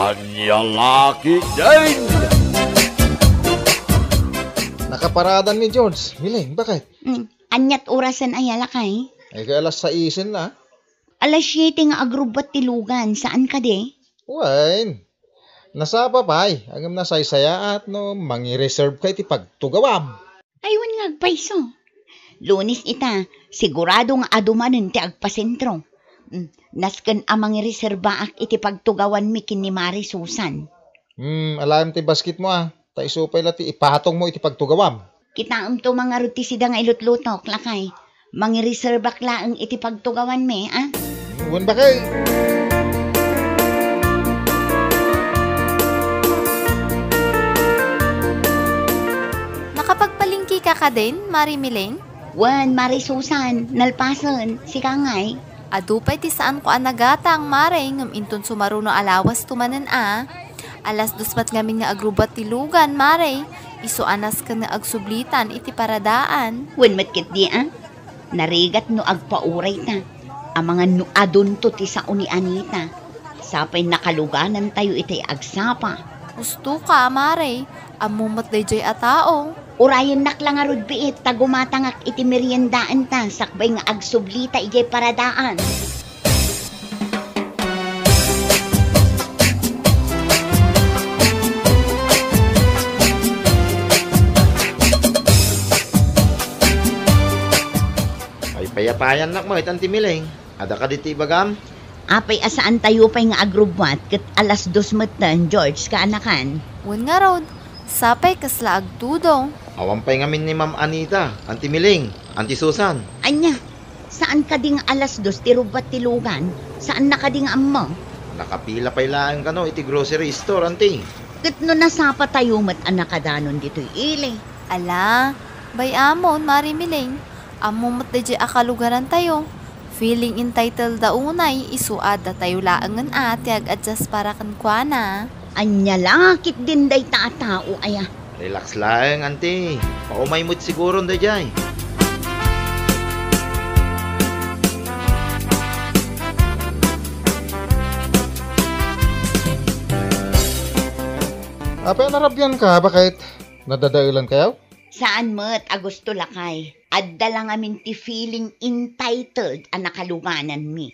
Anyalaki din! Nakaparadan ni George. Miling, bakit? Anyat orasan ay alakay. Ay kaya alas 6 na. Alas 7 nga agrubat tilugan. Saan ka de? Wain. Nasapa pa ay. Agam na saysaya at no, mangi-reserve ka iti pagtugawam. Aywan nga agpaiso. Lunis ita, sigurado nga adumanin ti agpasentro. Nasken amang reserbaak iti pagtugawan mi kin ni Mari Susan. Alam ti basket mo ah. Taisupay lati ipatong mo iti pagtugawam. Kitaam to mga ruti sida nga ilutlutok, lakay. Mangi-reservak laang iti pagtugawan mi, ah? Uwan ba kay? Nakapagpalingki ka din, Mari Mileng? Wan, Mari Susan, nalpasan, si Kangay. Adupay ti saan ko anagatang, Mare, ngam inton sumaruno alawas tumanen Alas 2 ngamin nga agrubat tilugan, Mare. Iso anas ka nga agsublitan iti paradaan. Wan matkit di, ah? Narigat no agpauray ta. Amangan no adunto ti sao ni Anita. Sapay nakaluganan tayo iti agsapa. Gusto ka, Mare. Amumat dayjay a tao. Urayan naklang arud biit, tagumatangak iti meriendaan ta, sakbay nga agsublita ijay paradaan. Ay payapayan nak mo itanti Mileng. Ada ka diti bagam? Apay asaan tayo pa'y nga agrubwat, kat alas 2 matan, George, kaanakan. Wan nga rod, sapay kasla agtudong. Awampay ngamin ni Ma'am Anita, Auntie Miling, Auntie Susan. Anya, saan ka ding alas 2 ti rubat tilugan? Saan na ka ding ammo? Nakapila pa ilaan ka no, iti grocery store, Auntie. Kat no nasapa tayo mat anakadanon dito'y ili. Ala, bay amon, Mari Mileng. Amumat dayjay akalugaran tayo. Feeling entitled daunay, isuad da tayo laangan ati ag-adjust para kankwana. Anya lakit din day tao aya. Relax lang, Auntie. Paumay mo't siguro na dyan. Apa narabyan ka? Bakit? Nadadailan kayo? Saan mo't Agusto lakay? Adda lang amin ti feeling entitled ang nakaluganan mi.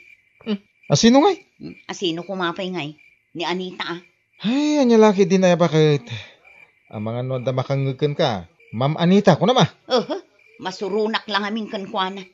Sino ngay? Asino kumapay ngay? Ni Anita ah. Ay, anya laki din ay bakit? Ang mga noda makangagkan ka. Ma'am Anita, ko na ma. Masurunak lang amin kankwana.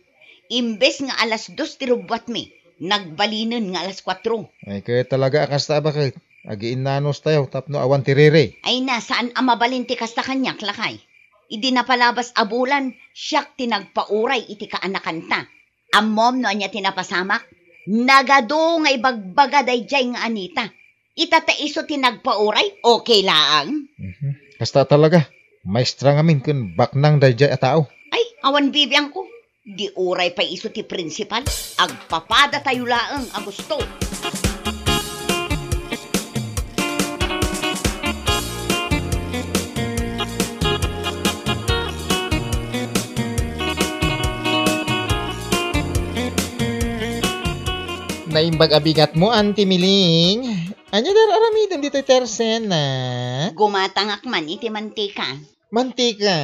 Imbes nga alas 2 tirubat mi, nagbalinan nga alas 4. Ay, kaya talaga akasta bakit? Agiin nanos tayo, tapno awan tirere. Ay na, saan ang mabalinti kasta kanyak lakay? Idi na palabas abulan, siyak tinagpauray iti kaanakan ta. Amom no anya tinapasamak, nagado nga ibagbaga dayjay nga Anita. Itataiso tinagpauray, okay laang. Kasta talaga, maestra ngamin kun baknang dayjay a tao. Ay, awan bibiyang ko. Di uray pa iso ti principal, agpapada tayo laang Agusto. Naimbag abigat mo, Auntie Miling. Anya dar aramidan dito tersen na? Gumatangak man iti mantika. Mantika?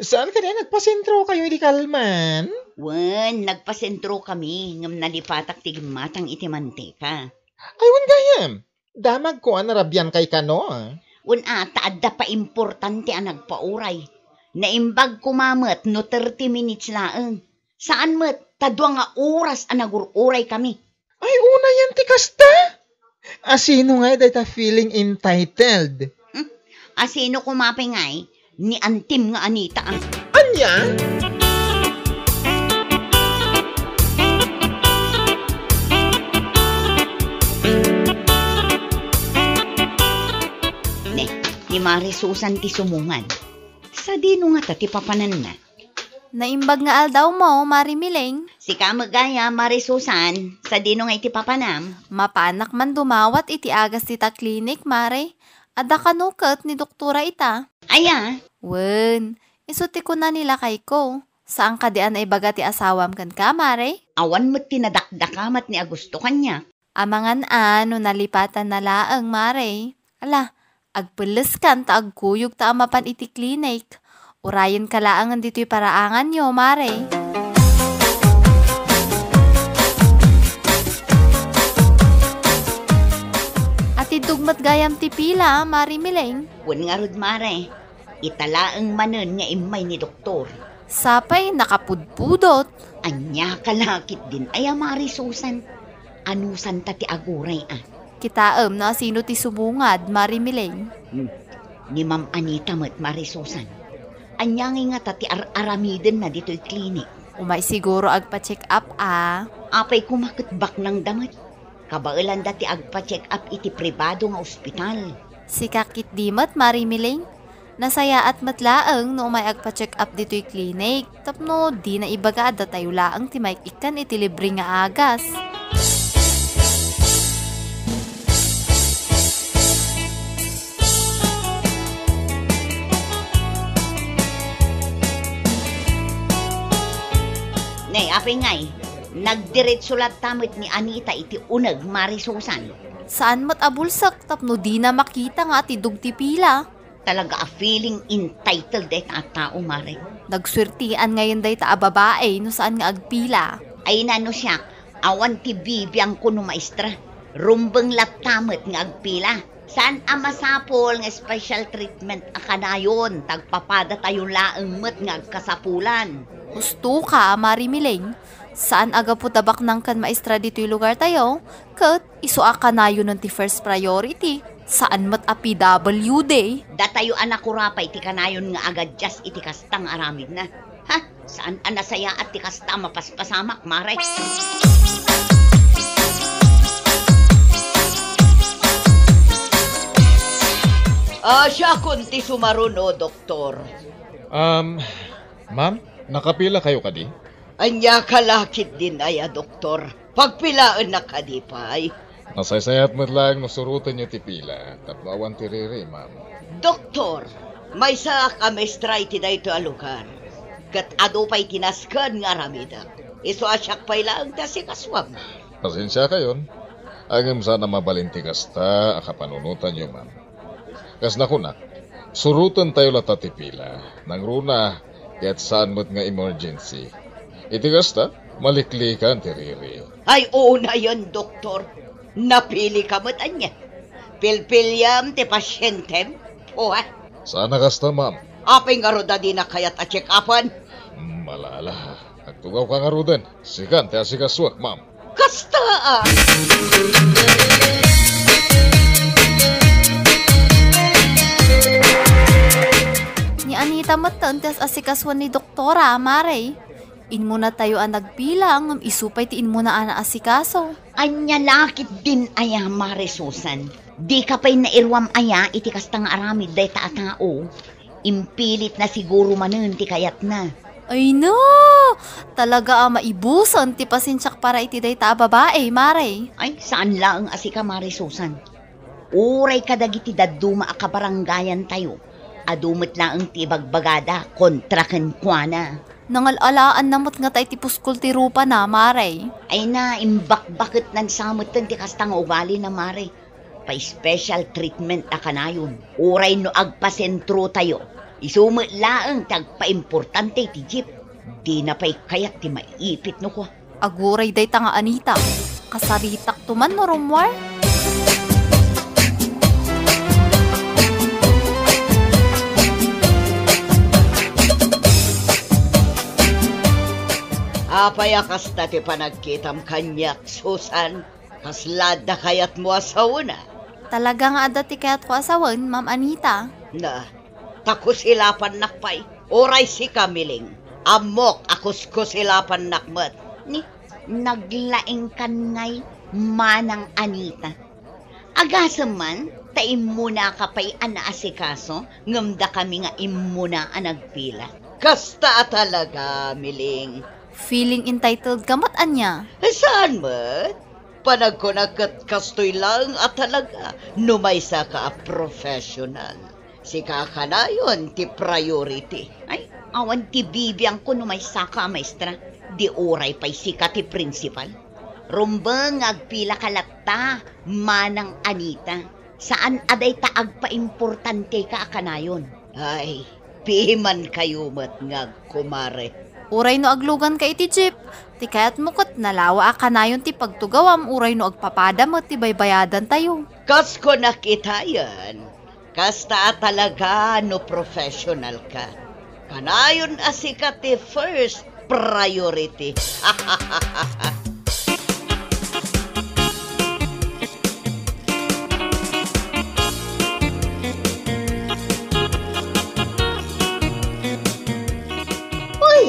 Saan ka na nagpasentro kayo di kalman? Wen, nagpasentro kami ngam nalipatak ti matang iti mantika. Ay, wan gayam. Damag ko narabyan kay kano. Wen taadda pa importante ang nagpauray. Naimbag kumamat no 30 minutes laeng. Saan met? Tadwa nga oras ang nagururay kami. Ay, una yan ti kasta. Asino nga dahil ta feeling entitled? Asino kumapay ngay? Ni Antim nga Anita ang... Anya? Ni Mari Susan ti sumungan. Sa dino nga ti papanan na. Naimbag nga aldaw mo, Mari Mileng. Si kamagaya, Mari Susan, sa dino nga iti papanam. Mapanak man dumawat iti agas tita klinik, Mare. Ada kanukat ni doktora ita. Aya. Wen, isuti ko na nila kay ko. Saan ka dian ay baga ti asawam kan ka, Mare? Awan mo't tinadakdakamat ni Agusto kanya. Amangan no nalipatan na laang Mare. Ala, agpeles kan ta agkuyog ta amapan iti klinik. Urayan ka laangan dito'y paraangan nyo, Mare. At idugmat gayam ti pila, Mari Mileng. Kun nga rod, Mare, italaang manen nga imay ni doktor. Sapay nakapudpudot. Anya kalakit din ay Mari Susan. Anusan ta ti aguray Kitaem na sino ti subungad, Mari Mileng. Ni Ma'am Anita met Mari Susan. Anya nga ta ti aramiden na dito'y klinik. Umay siguro agpa-check up Apay kumakitbak ng damit. Kabailan dati agpa-check up iti pribado nga ospital. Si kakit dimat, Mari Mileng. Nasaya at matlaang no umay agpa-check up dito'y klinik. Tapno di na ibaga da tayo laang ti may ikan iti libre nga agas. Nay, apay ngay, nagdiretso lang tamit ni Anita iti unag, Mari Susan. Saan mat abulsak tapno di na makita nga ti dugti pila. Talaga a feeling entitled dahil ta tao, Mari. Nagswertian ngayon day ta babae no saan nga agpila. Ay nano siya, awan ti bibiyang kuno maestra. Rumbeng laptamit nga agpila. Saan amasapol nga special treatment akanayon, tagpapada tayo laeng met nga agkasapulan. Gusto ka, Mari Mileng. Saan aga po tabak ng kan maestra dito'y lugar tayo? Kat isua ka na yun ng ti first priority. Saan mat a PWD? Datayo anak ko rapay ti kanayon nga agad just iti kastang aramid na. Ha? Saan anasaya at ti kasta mapaspasamak, Mare? Siya kunti sumaruno, doktor. Ma'am, nakapila kayo kadi? Anya kalakit din ay, doktor. Pagpilaan na kadipay. Nasaysayat mo lang no surutan niyo ti pila. Tapnawan ti riri, ma'am. Doktor, may sa kamestra iti da ito alukan. Kat ado pa'y tinaskan nga ramida. Iso asyak pa'y lang ta si kaswag. Pasensya kayon. Agam sana mabalinti kasta akapanunutan niyo, ma'am. Kas nakunak, surutan tayo lata ti pila. Nang runa, kaya't saan mo't nga emergency. Iti kasta, maliklikan ti riri. Ay, oo na yun, doktor. Napili ka mo't anya. Pilpilyam ti pasyentem. O ha? Sana kasta, ma'am. Apay nga roda di na kaya't a-check upan. Malala. Agtugaw ka nga rudan. Sigan, ti asikaswak, ma'am. Kasta Ni Anita matantes asikaswan ni Doktora, Mare. Inmo na tayo ang nagpilang, isupay tiin mo na ana asikaso. Anya lakit din aya, Mare Susan. Di ka pa'y nairwam aya, iti kastang aramid day ta tao. Impilit na siguro manen ti kayat na. Ay no! Talaga maibusan ti pasensyak para iti day ta babae, Mare. Ay, saan lang asika, Mare Susan? Uray kadagiti daduma akabaranggayan tayo. Adumit lang ti bagbagada kontra kenkwana. Nangalalaan namot nga tayo ti puskul ti rupa na, Mare. Ay na, imbak-bakit nan samot ti kastang ugali na, Mare. Pa-special treatment akanayon. Uray no agpasentro tayo. Isumit laang tagpa-importante ti jeep. Di na pa'y kayak ti maipit no ko. Aguray day ta nga Anita. Kasaritak tuman no rumwar. Apay akas na ti panagkitam kanyak, Susan. Kaslada kayat mo asawon na. Talaga nga ada ti kayat ko asawan, Ma'am Anita. Na, takusilapan nakpay. Oray si Kamiling. Amok akuskusilapan nakmat. Ni, naglaing kan ngay manang Anita. Agasam man, taim muna kapay anaasikaso, ngamda kami nga imuna anagpila. Kasta talaga, Miling. Feeling entitled kamat anya. Saan man? Panagkunagat kastoy lang at talaga numaysa ka a professional. Si kakanayon ti priority. Ay, awan ti bibiyang ko numaysa ka, maestra. Di oray pa'y sika ti principal. Rumbeng agpila kalatta, manang Anita. Saan aday taag pa importante ka kanayon? Ay, piman kayo matngag, kumare. Uray no aglugan ka iti jeep. Ti kayat mukot nalawa kanayon ti pagtugawam uray no agpapadam at ti baybayadan tayo. Kas ko nakita yan. Kasta talaga no professional ka. Kanayon asikat ti first priority.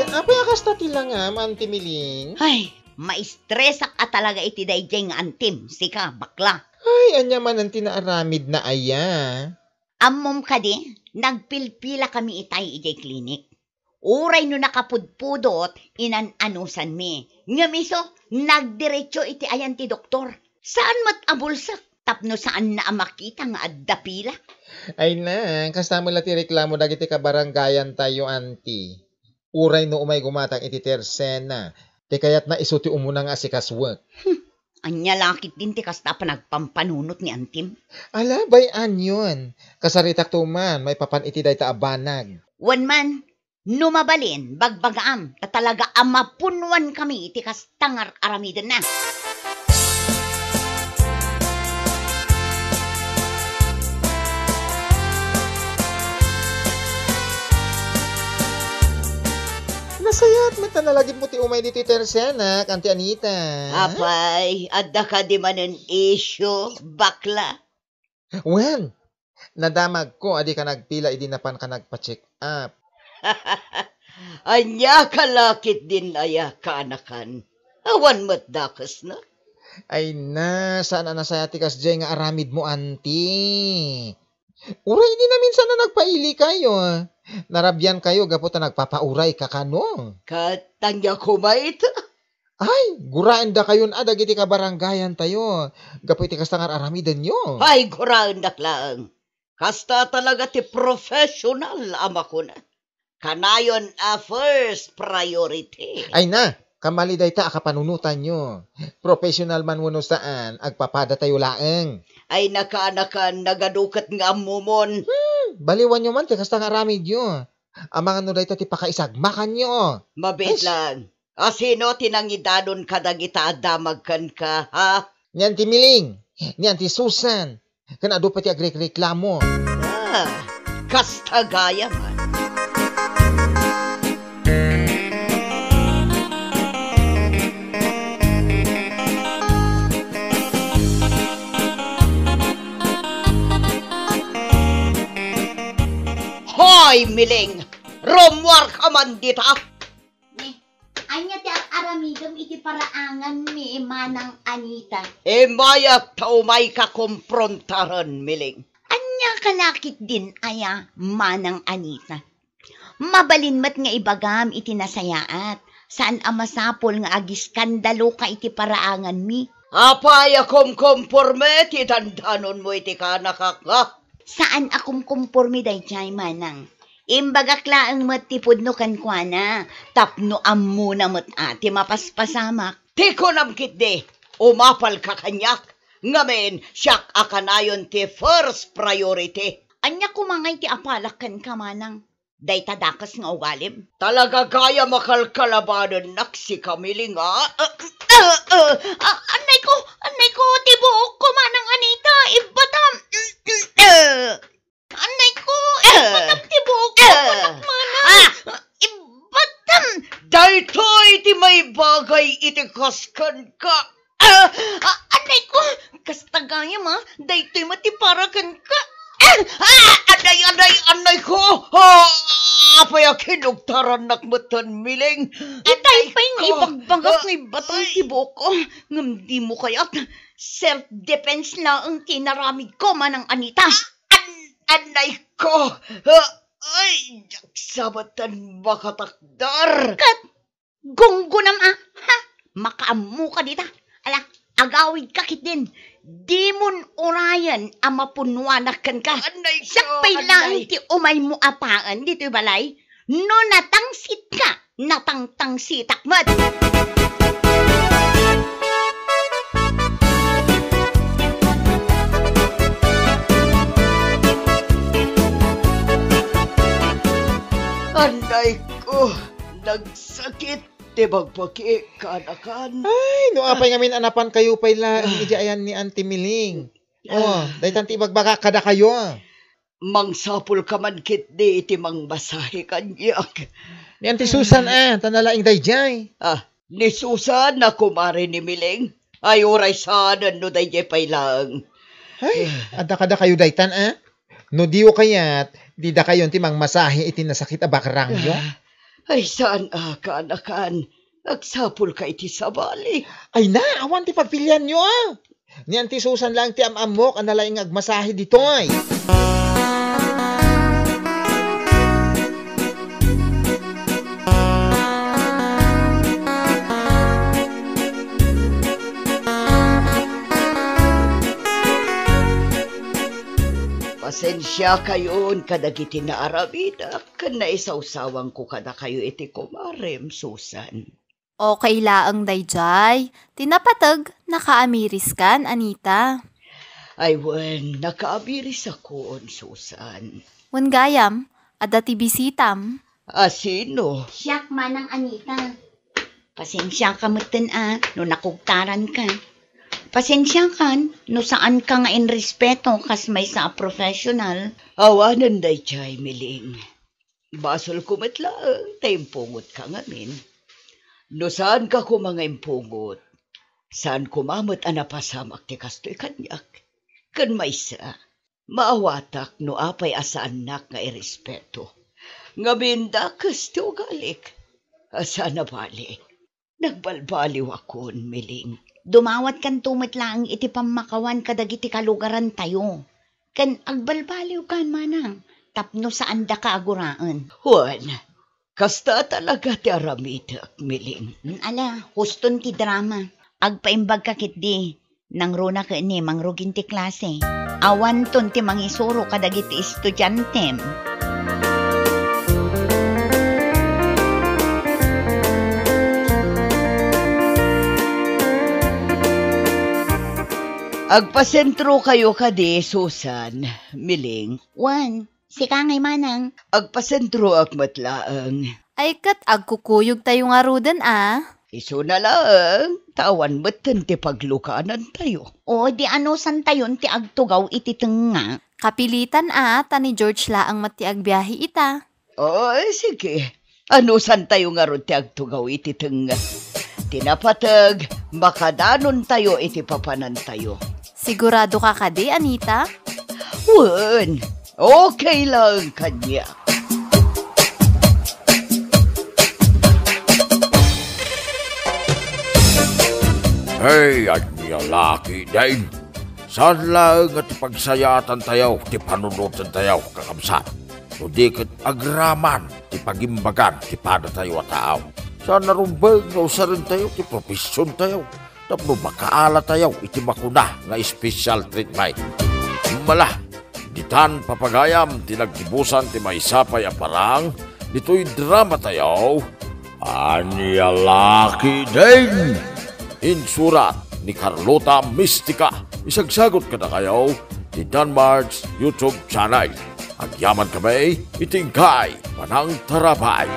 Apa ya kasta tila nga, Manti Miling? Ay, maistresak ka talaga iti dayjay nga antim. Sika, bakla. Ay, anya man ang tinaaramid na aya. Ammom ka di, nagpilpila kami itay ijay klinik. Uray no nakapudpudot, inan-anusan mi. Nga miso, nagdiretso iti ayan ti doktor. Saan abulsak? Tapno saan na makita nga addapila? Ay na, kasama la ti reklamo dagiti kabarangayan tayo, Auntie. Uray no umay gumatang iti tersena. Ti kayat na isuti umuna nga si kaswak. Anya lakit din ti kasta pa nagpampanunot ni Antim. Ala, bayan yun. Kasaritak tuman, may papan iti day ta abanag. Wan man, numabalin, bagbagaam, ta talaga amapunwan kami iti kastangar aramidan na. Nasayat, matanalagin mo ti umay dito tersena, Auntie Anita. Apay, adda ka di man ang issue, bakla. Wen, nadamag ko, adi ka nagpila, idi napan ka nagpa-check up. Anya kalakit din aya kaanakan. Awan mo't dakas na. Ay na, saan na nasaya ti kasjay nga aramid mo, Auntie? Uray di namin sana nagpaili kayo. Narabyan kayo, gapo ta nagpapauray kakano. Katangya ko ba ito? Ay, guraan da kayon adagiti kabarangayan tayo. Gapo iti kastangar aramidan nyo. Ay, guraan daklang. Kasta talaga ti professional ama ko na. Kanayon a first priority. Ay na, kamali day ta akapanunutan nyo. Professional man wano saan, agpapada tayo laeng. Ay nakaanakan nagadukat nga amumon. Baliwan nyo man, ti kastangar aramid nyo. Amang ano day ta ti pakaisagmakan nyo. Mabit lang. Sino tinangidadon kadagita adamagkan ka, ha? Niyan ti Miling, niyan ti Susan. Kanado pa ti agreklamo. Kasta gaya man. Hoy, Miling! Rumwar ka man dita! Anya ti aramidom iti paraangan ni manang Anita. Mayak taumay ka komprontaran, Miling. Anya kalakit din aya manang Anita. Mabalinmat nga ibagam iti nasayaat. Saan amasapol nga agiskandalo ka iti paraangan mi? Apaya komporme ti dandanon mo iti kanakaka. Saan akum kumpormi day chay manang? Imbagaklaang matipod no kankwana, tapno ammo na mat ati mapaspasamak. Ti ko namkit de, umapal ka kanyak, ngamen siyak akanayon ti first priority. Anya kumangay ti apalakan ka manang, day tadakas nga ugalim. Talaga kaya makalkalabanan naksi kamiling nga. Anay ko, tibuok ko manang Anita, ibatam. Anay ko, ibatam tibuok ko, manang. Ibatam. Daytoy ti may bagay iti kaskan ka. Anay ko, kastagaya ma, daytoy matiparakan ka. Anay ko. Apaya kinugtaran nakmatan Miling. Itay pa yung ibagbagak ng batang tibok ko. Ngamdi mo kaya't self-defense na ang tinaramid ko manang Anita. Anay ko. Ay, sabatan makatakdar. Kat, gunggunam ha? Makaamu ka dita. Ala, agawid kakit din. Di mon orayan ang mapunwanakan ka. Sakpay lang ti umay mo apaan dito balay. No natangsit ka, natangtangsitak mat. Aray ko, nagsakit. Di magpaki, kanakan. Ay, no apay ngamin anapan kayo pay la ayan ni Auntie Miling. Oh, dahil tanti ibagbaga kada kayo. Mangsapul ka man kit di iti mang basahe kanyak. Ni Auntie Susan tanalaing dayjay. Ni Susan na kumari ni Miling. Ay, oray sana no dayjay pay lang. Ay, ada kada kayo daytan No diyo kayat, di da kayo ti mang masahe iti nasakit a bakrang yo. Ay, saan kanakan? Agsapul ka iti sabali. Ay na, awan ti pagpilian nyo Ni Auntie Susan lang ti amamok ang nalaing agmasahe dito ay. Pasensya kayon kadagiti na arabida, kan naisawsawang ko kada kayo iti kumarem, Susan. Okay laang dayjay. Tinapatag, nakaamiris kan, Anita. Ay, wen, nakaabiris ako, Susan. Wen gayam, ada ti bisitam. Sino? Siyak manang Anita. Pasensya ka mutin no nakugtaran ka. Pasensya kan, no saan ka nga in respeto kas may sa professional. Awanan day chay, Miling. Basol kumitla, taimpungot ka ngamin. No saan ka ko mga impungot? Saan kumamot anapasamak ti kastoy kanyak? Kan may sa, maawatak no apay asaanak nga irespeto. Ngaminda kasto galik. Asana bali, nagbalbaliw akon, Miling. Dumawat kan tumit lang iti pamakawan kadagiti kalugaran tayo. Kan agbalbaliw kan manang, tapno saan da ka aguraan. Juan, kasta talaga ti aramidak, Miling. Ala, huston ti drama. Agpaimbag kakit di, nang runa ka ni mangrugin ti klase. Awan ton ti mangisuro kadagiti estudyante. Agpasentro kayo kadi, Susan, Miling. Wan, si kangay manang. Agpasentro agmatlaang. Ay kat agkukuyog tayo nga rudan Iso na lang, tawan matan ti paglukanan tayo. O di ano san tayon ti agtugaw iti tenga. Kapilitan tani George laang mati agbiyahe ita. Sige. Ano san tayo nga ron ti agtugaw iti tenga? Tinapatag, makadanon tayo iti papanan tayo. Sigurado ka kadi, Anita? Wan, okay lang kanya. Hey, at niya laki din. Saan lang at pagsayatan tayo, ti panunutan tayo, kakamsat. Kundi kat agraman, ti pagimbagan, ti pada tayo at tao. Saan narumbag nga usarin tayo, ti profesyon tayo. Tapno makaala tayo, iti makuna nga special treatment. Mala, ditan papagayam, tinagtibusan ti maisapay a parang, dito'y drama tayo. Anya laki din. Insurat ni Carlota Mystica. Isagsagot ka na kayo ni Danmarks YouTube channel. Agyaman kami, itingkay, panang tarabay.